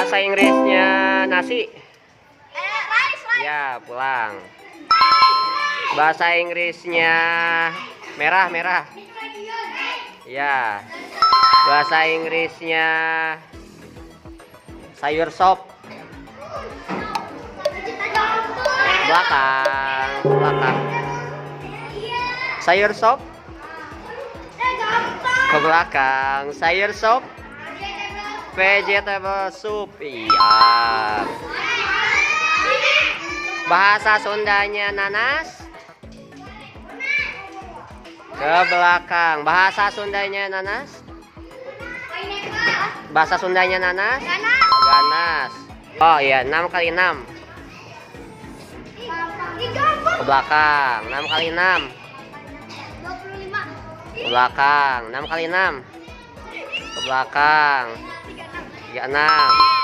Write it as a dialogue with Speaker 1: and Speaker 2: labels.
Speaker 1: Bahasa Inggrisnya nasi.
Speaker 2: Rice.
Speaker 1: Ya, pulang. Bahasa Inggrisnya merah. Ya. Bahasa Inggrisnya sayur sop. Belakang. Sayur sop. Ke belakang. Sayur sop. Vegetable soup. Iya. Bahasa Sundanya nanas. Ke belakang. Bahasa Sundanya nanas. Bahasa Sundanya nanas. Ganas. Oh iya, 6 kali 6. Ke belakang. 6 kali 6.
Speaker 2: 25.
Speaker 1: Ke belakang. 6 kali 6. Ke belakang. 36.